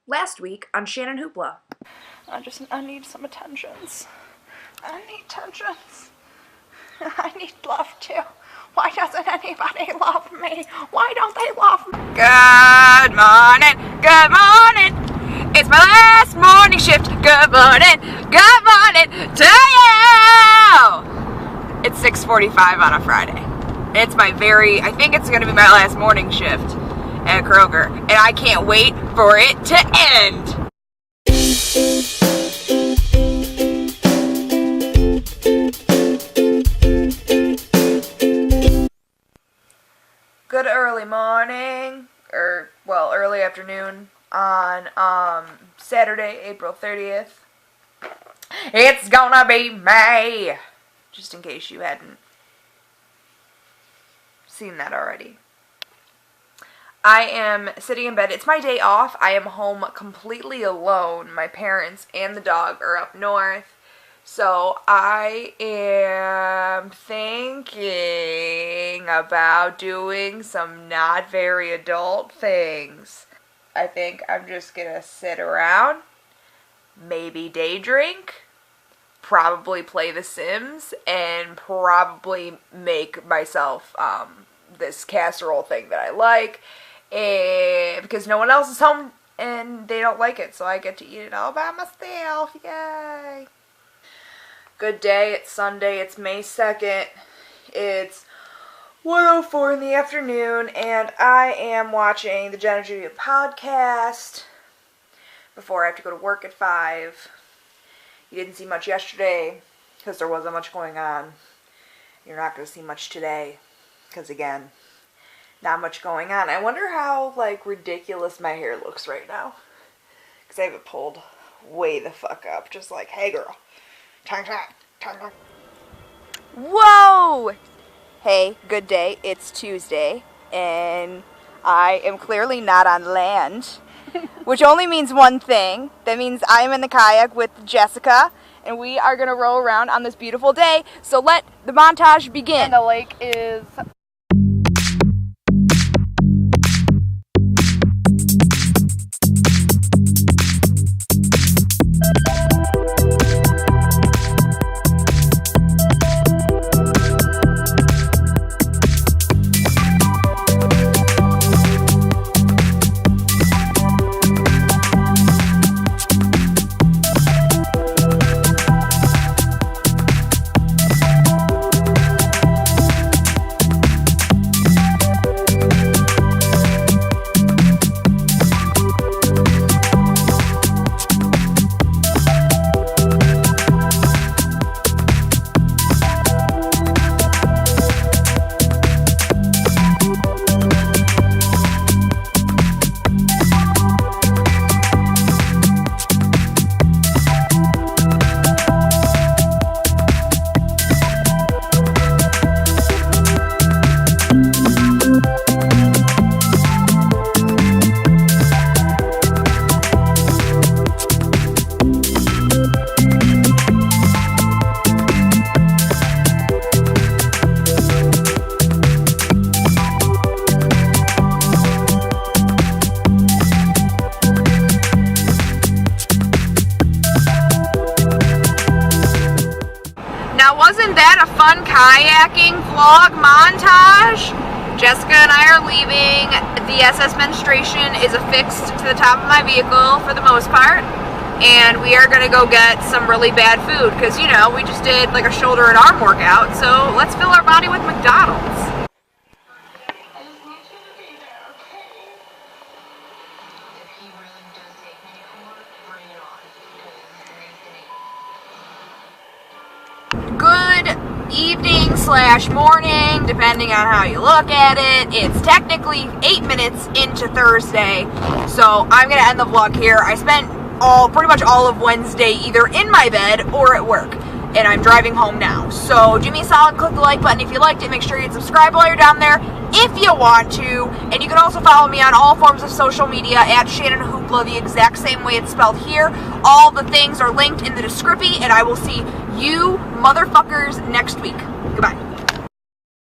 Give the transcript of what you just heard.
Last week on ShannonHoopla. I need some attentions. I need attentions. I need love too. Why doesn't anybody love me? Why don't they love me? Good morning, good morning. It's my last morning shift. Good morning to you. It's 6:45 on a Friday. It's I think it's going to be my last morning shift at Kroger, and I can't wait for it to end. Good early morning, early afternoon on Saturday, April 30th. It's gonna be May, just in case you hadn't seen that already. I am sitting in bed. It's my day off. I am home completely alone. My parents and the dog are up north. So I am thinking about doing some not very adult things. I think I'm just gonna sit around, maybe day drink, probably play The Sims, and probably make myself this casserole thing that I like. Because no one else is home and they don't like it, so I get to eat it all by myself. Yay! Good day. It's Sunday. It's May 2nd. It's 1:04 in the afternoon, and I am watching the ShannonHoopla podcast before I have to go to work at 5. You didn't see much yesterday because there wasn't much going on. You're not going to see much today because, again, not much going on. I wonder how, ridiculous my hair looks right now. Because I have it pulled way the fuck up. Just like, hey girl. Tang. Whoa! Hey, good day. It's Tuesday. And I am clearly not on land. Which only means one thing. That means I am in the kayak with Jessica. And we are going to row around on this beautiful day. So let the montage begin. And the lake is... Wasn't that a fun kayaking vlog montage? Jessica and I are leaving. The SS menstruation is affixed to the top of my vehicle for the most part. And we are going to go get some really bad food because, we just did a shoulder and arm workout. So let's fill our body with McDonald's. Evening/morning, depending on how you look at it. It's technically 8 minutes into Thursday, so I'm going to end the vlog here. I spent pretty much all of Wednesday either in my bed or at work, and I'm driving home now. So do me a solid, click the like button if you liked it. Make sure you subscribe while you're down there if you want to, and you can also follow me on all forms of social media at ShannonHoopla, the exact same way it's spelled here. All the things are linked in the description, and I will see you motherfuckers next week. Goodbye.